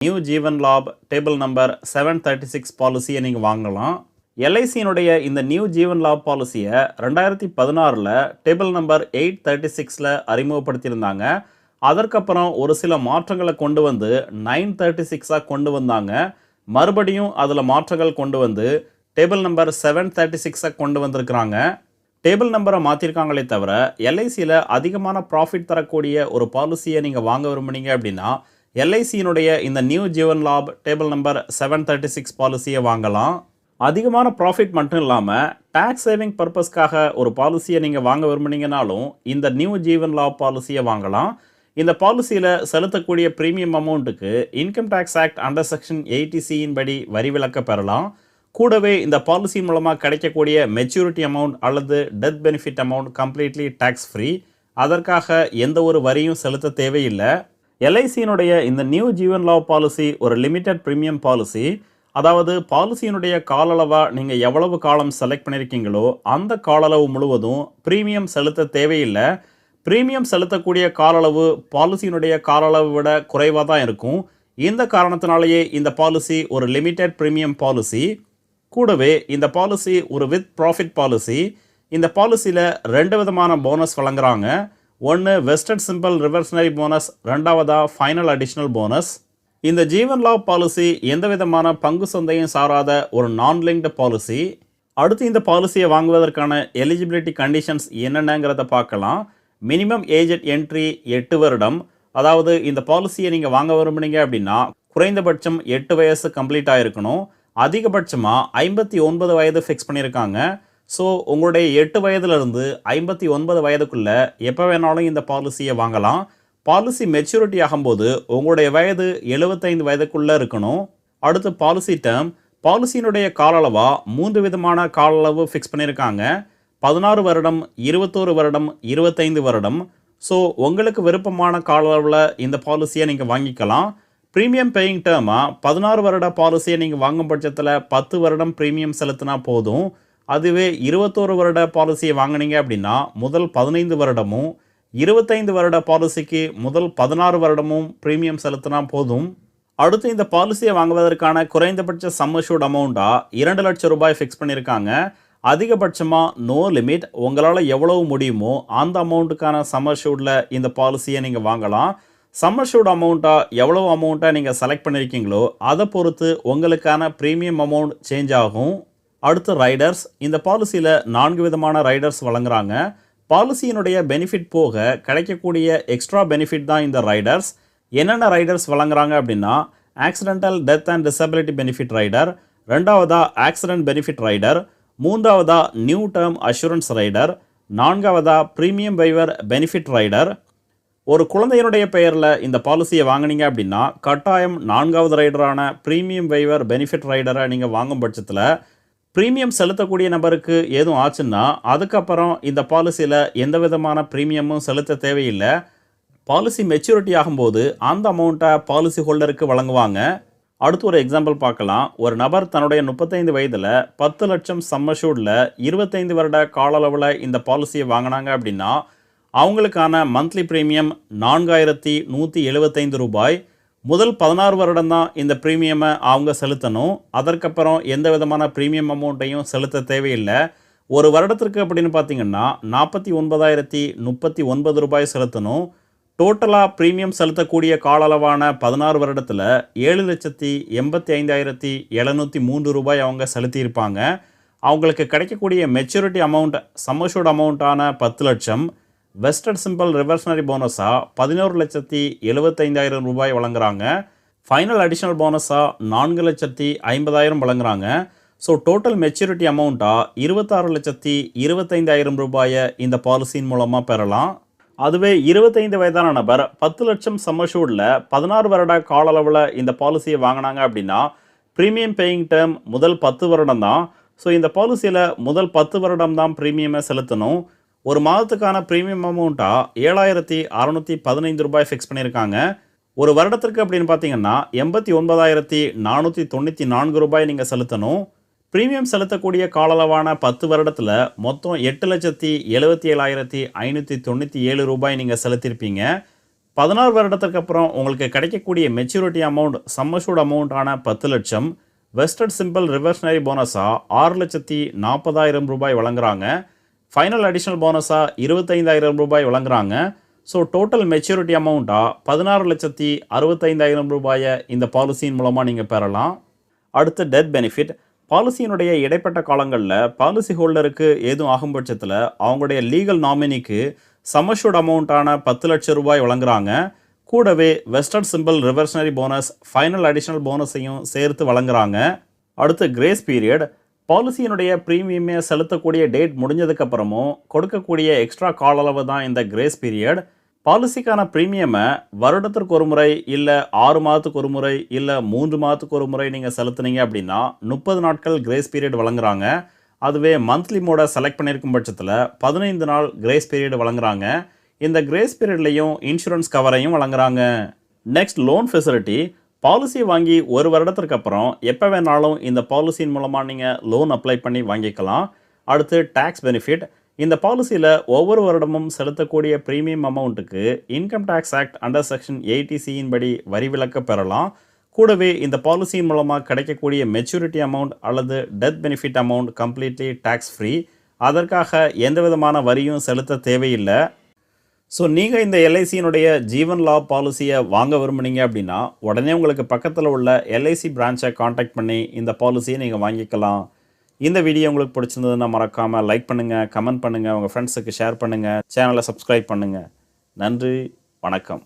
New Jeevan லாப் table number 736 பாலிசியை நீங்கள் வாங்கலாம். எல்ஐசியினுடைய இந்த நியூ ஜீவன் லாப் பாலிசியை 2016 டேபிள் நம்பர் 836 அறிமுகப்படுத்தியிருந்தாங்க. அதற்கப்புறம் ஒரு சில மாற்றங்களை கொண்டு வந்து 936 கொண்டு வந்தாங்க. மறுபடியும் அதில் மாற்றங்கள் கொண்டு வந்து டேபிள் நம்பர் 736 கொண்டு வந்திருக்கிறாங்க. டேபிள் நம்பரை மாற்றிருக்காங்களே தவிர எல்ஐசியில் அதிகமான ப்ராஃபிட் தரக்கூடிய ஒரு பாலிசியை நீங்கள் வாங்க விரும்புனீங்க அப்படின்னா எல்ஐசியினுடைய இந்த நியூ ஜீவன் லாப் டேபிள் நம்பர் 736 பாலிசியை வாங்கலாம். அதிகமான ப்ராஃபிட் மட்டும் இல்லாமல் டேக்ஸ் சேவிங் பர்பஸ்க்காக ஒரு பாலிசியை நீங்கள் வாங்க விரும்புனீங்கனாலும் இந்த நியூ ஜீவன் லாப் பாலிசியை வாங்கலாம். இந்த பாலிசியில் செலுத்தக்கூடிய ப்ரீமியம் அமௌண்ட்டுக்கு income tax act under section 80C படி வரி விலக்க பெறலாம். கூடவே இந்த பாலிசி மூலமாக கிடைக்கக்கூடிய மெச்சூரிட்டி அமௌண்ட் அல்லது death benefit amount completely tax free. அதற்காக எந்த ஒரு வரியும் செலுத்த தேவையில்லை. எல்ஐசியினுடைய இந்த நியூ ஜீவன் லாப் பாலிசி ஒரு லிமிட்டட் ப்ரீமியம் பாலிசி. அதாவது பாலிசியினுடைய கால அளவாக நீங்கள் எவ்வளவு காலம் செலக்ட் பண்ணியிருக்கீங்களோ அந்த கால அளவு முழுவதும் ப்ரீமியம் செலுத்த தேவையில்லை. ப்ரீமியம் செலுத்தக்கூடிய கால அளவு பாலிசியினுடைய கால அளவை விட குறைவாக தான் இருக்கும். இந்த காரணத்தினாலேயே இந்த பாலிசி ஒரு லிமிட்டட் ப்ரீமியம் பாலிசி. கூடவே இந்த பாலிசி ஒரு வித் ப்ராஃபிட் பாலிசி. இந்த பாலிசியில் 2 விதமான போனஸ் வழங்குறாங்க. ஒன்று வெஸ்டட் சிம்பிள் ரிவர்ஷனரி போனஸ், ரெண்டாவதா ஃபைனல் அடிஷ்னல் போனஸ். இந்த ஜீவன் லாப் பாலிசி எந்த விதமான பங்கு சந்தையும் சாராத ஒரு நான் லிங்க்டு பாலிசி. அடுத்து இந்த பாலிசியை வாங்குவதற்கான எலிஜிபிலிட்டி கண்டிஷன்ஸ் என்னென்னங்கிறத பார்க்கலாம். மினிமம் ஏஜ் அட் என்ட்ரி 8 வருடம். அதாவது இந்த பாலிசியை நீங்கள் வாங்க விரும்புனீங்க அப்படின்னா குறைந்தபட்சம் 8 வயசு கம்ப்ளீட் ஆகிருக்கணும். அதிகபட்சமாக 59 வயது ஃபிக்ஸ் பண்ணியிருக்காங்க. ஸோ உங்களுடைய 8 வயதுலேருந்து 59 வயதுக்குள்ளே எப்போ வேணாலும் இந்த பாலிசியை வாங்கலாம். பாலிசி மெச்சூரிட்டி ஆகும்போது உங்களுடைய வயது 75 வயதுக்குள்ளே இருக்கணும். அடுத்து பாலிசி டேர்ம். பாலிசியினுடைய கால அளவாக 3 விதமான கால அளவு ஃபிக்ஸ் பண்ணியிருக்காங்க. 16 வருடம், 21 வருடம், 25 வருடம். ஸோ உங்களுக்கு விருப்பமான கால அளவில் இந்த பாலிசியை நீங்கள் வாங்கிக்கலாம். ப்ரீமியம் பேயிங் டேர்மாக 16 வருட பாலிசியை நீங்கள் வாங்கும் பட்சத்தில் 10 வருடம் ப்ரீமியம் செலுத்தினா போதும். அதுவே 21 வருட பாலிசியை வாங்கினீங்க அப்படின்னா முதல் 15 வருடமும் 25 வருட பாலிசிக்கு முதல் 16 வருடமும் ப்ரீமியம் செலுத்தினா போதும். அடுத்து இந்த பாலிசியை வாங்குவதற்கான குறைந்தபட்ச சம் அஷ்யூர்ட் அமௌண்ட்டாக 2 லட்சம் ரூபாய் ஃபிக்ஸ் பண்ணியிருக்காங்க. அதிகபட்சமாக நோ லிமிட். உங்களால் எவ்வளவு முடியுமோ அந்த அமௌண்ட்டுக்கான சம் அஷ்யூர்டில் இந்த பாலிசியை நீங்கள் வாங்கலாம். சம் அஷ்யூர்ட் அமௌண்ட்டாக எவ்வளோ அமௌண்ட்டை நீங்கள் செலக்ட் பண்ணியிருக்கீங்களோ அதை பொறுத்து உங்களுக்கான ப்ரீமியம் அமௌண்ட் சேஞ்ச் ஆகும். அடுத்து ரைடர்ஸ். இந்த பாலிசியில் 4 விதமான ரைடர்ஸ் வழங்குறாங்க. பாலிசியினுடைய பெனிஃபிட் போக கிடைக்கக்கூடிய எக்ஸ்ட்ரா பெனிஃபிட் தான் இந்த ரைடர்ஸ். என்னென்ன ரைடர்ஸ் வழங்குறாங்க அப்படின்னா accidental death and disability benefit rider, ரெண்டாவதா ஆக்சிடென்ட் பெனிஃபிட் ரைடர், மூன்றாவதா நியூ டேர்ம் அஷூரன்ஸ் ரைடர், நான்காவதா ப்ரீமியம் வைவர் பெனிஃபிட் ரைடர். ஒரு குழந்தையினுடைய பெயரில் இந்த பாலிசியை வாங்கினீங்க அப்படின்னா கட்டாயம் 4வது ரைடரான ப்ரீமியம் வைவர் பெனிஃபிட் ரைடரை நீங்கள் வாங்கும் பட்சத்தில் ப்ரீமியம் செலுத்தக்கூடிய நபருக்கு எதுவும் ஆச்சுன்னா அதுக்கப்புறம் இந்த பாலிசியில் எந்த விதமான ப்ரீமியமும் செலுத்த தேவையில்லை. பாலிசி மெச்சூரிட்டி ஆகும்போது அந்த அமௌண்ட்டை பாலிசி ஹோல்டருக்கு வழங்குவாங்க. அடுத்து ஒரு எக்ஸாம்பிள் பார்க்கலாம். ஒரு நபர் தன்னுடைய 35 வயதில் 10 லட்சம் சம் அஷ்யூர்டில் 25 வருட கால அளவில் இந்த பாலிசியை வாங்கினாங்க அப்படின்னா அவங்களுக்கான மந்த்லி ப்ரீமியம் 4175 ரூபாய். முதல் 16 வருடம் தான் இந்த ப்ரீமியமை அவங்க செலுத்தணும். அதற்கப்புறம் எந்த விதமான ப்ரீமியம் அமௌண்ட்டையும் செலுத்த தேவையில்லை. ஒரு வருடத்திற்கு அப்படின்னு பார்த்தீங்கன்னா 49,039 ரூபாய் செலுத்தணும். டோட்டலாக ப்ரீமியம் செலுத்தக்கூடிய கால அளவான 16 வருடத்தில் 7,85,703 ரூபாய் அவங்க செலுத்தியிருப்பாங்க. அவங்களுக்கு கிடைக்கக்கூடிய மெச்சூரிட்டி அமௌண்ட் சம் அஷ்யூர்ட் அமௌண்ட்டான 10 லட்சம். வெஸ்டட் சிம்பிள் ரிவர்ஷனரி போனஸாக 11,75,000 ரூபாய் வழங்குறாங்க. ஃபைனல் அடிஷ்னல் போனஸாக 4,50,000 வழங்குறாங்க. ஸோ டோட்டல் மெச்சூரிட்டி அமௌண்ட்டாக 26,25,000 ரூபாயை இந்த பாலிசியின் மூலமாக பெறலாம். அதுவே 25 வயதான நபர் 10 லட்சம் சம் அஷ்யூர்டில் 16 வருட கால அளவில் இந்த பாலிசியை வாங்கினாங்க அப்படின்னா ப்ரீமியம் பேயிங் டேர்ம் முதல் 10 வருடம் தான். ஸோ இந்த பாலிசியில் முதல் 10 வருடம் தான் ப்ரீமியமை செலுத்தணும். ஒரு மாதத்துக்கான ப்ரீமியம் அமௌண்ட்டாக 7,615 ரூபாய் ஃபிக்ஸ் பண்ணியிருக்காங்க. ஒரு வருடத்திற்கு அப்படின்னு பார்த்தீங்கன்னா 89,494 ரூபாய் நீங்கள் செலுத்தணும். ப்ரீமியம் செலுத்தக்கூடிய கால அளவான 10 வருடத்தில் மொத்தம் 8,77,597 ரூபாய் நீங்கள் செலுத்தியிருப்பீங்க. 16 வருடத்திற்கு அப்புறம் உங்களுக்கு கிடைக்கக்கூடிய மெச்சூரிட்டி அமௌண்ட் சம் அஷ்யூர்ட் அமௌண்ட்டான 10 லட்சம் வெஸ்டட் சிம்பிள் ரிவர்ஷனரி போனஸாக 6,40,000 ரூபாய் வழங்குறாங்க. ஃபைனல் அடிஷ்னல் போனஸாக 25,000 ரூபாய் வழங்குறாங்க. ஸோ டோட்டல் மெச்சூரிட்டி அமௌண்ட்டாக 16,65,000 ரூபாயை இந்த பாலிசியின் மூலமாக நீங்கள் பெறலாம். அடுத்து டெத் பெனிஃபிட். பாலிசியினுடைய இடைப்பட்ட காலங்களில் பாலிசி ஹோல்டருக்கு ஏதும் ஆகும் பட்சத்தில் அவங்களுடைய லீகல் நாமினிக்கு சம் அஷ்யூர்ட் அமௌண்ட்டான 10 லட்சம் ரூபாய் வழங்குறாங்க. கூடவே vested simple reversionary bonus final additional போனஸையும் சேர்த்து வழங்குறாங்க. அடுத்து கிரேஸ் பீரியட். பாலிசியினுடைய ப்ரீமியமே செலுத்தக்கூடிய டேட் முடிஞ்சதுக்கப்புறமும் கொடுக்கக்கூடிய எக்ஸ்ட்ரா கால அளவு தான் இந்த கிரேஸ் பீரியட். பாலிசிக்கான ப்ரீமியமை வருடத்திற்கு ஒரு முறை இல்லை 6 மாதத்துக்கு ஒரு முறை இல்லை 3 மாதத்துக்கு ஒரு முறை நீங்கள் செலுத்துனீங்க அப்படின்னா 30 நாட்கள் கிரேஸ் பீரியட் வழங்குறாங்க. அதுவே மந்த்லி மோட செலக்ட் பண்ணியிருக்கும் பட்சத்தில் 15 நாள் கிரேஸ் பீரியட் வழங்குறாங்க. இந்த கிரேஸ் பீரியட்லையும் இன்சூரன்ஸ் கவரையும் வழங்குறாங்க. Next loan facility. பாலிசி வாங்கி ஒரு வருடத்திற்கு அப்புறம் எப்போ வேணாலும் இந்த பாலிசியின் மூலமாக நீங்கள் லோன் அப்ளை பண்ணி வாங்கிக்கலாம். அடுத்து டேக்ஸ் பெனிஃபிட். இந்த பாலிசியில் ஒவ்வொரு வருடமும் செலுத்தக்கூடிய ப்ரீமியம் அமௌண்ட்டுக்கு income tax act under section 80C படி வரி விலக்கு பெறலாம். கூடவே இந்த பாலிசியின் மூலமாக கிடைக்கக்கூடிய மெச்சூரிட்டி அமௌண்ட் அல்லது death benefit amount completely tax free. அதற்காக எந்த விதமான வரியும் செலுத்த தேவையில்லை. ஸோ நீங்கள் இந்த எல்ஐசியினுடைய ஜீவன் லாப் பாலிசியை வாங்க விரும்புனீங்க அப்படின்னா உடனே உங்களுக்கு பக்கத்தில் உள்ள எல்ஐசி பிரான்ச்சை காண்டாக்ட் பண்ணி இந்த பாலிசியை நீங்கள் வாங்கிக்கலாம். இந்த வீடியோ உங்களுக்கு பிடிச்சிருந்ததுன்னா மறக்காமல் லைக் பண்ணுங்கள், கமெண்ட் பண்ணுங்கள், உங்கள் ஃப்ரெண்ட்ஸுக்கு ஷேர் பண்ணுங்கள், சேனலை சப்ஸ்கிரைப் பண்ணுங்கள். நன்றி, வணக்கம்.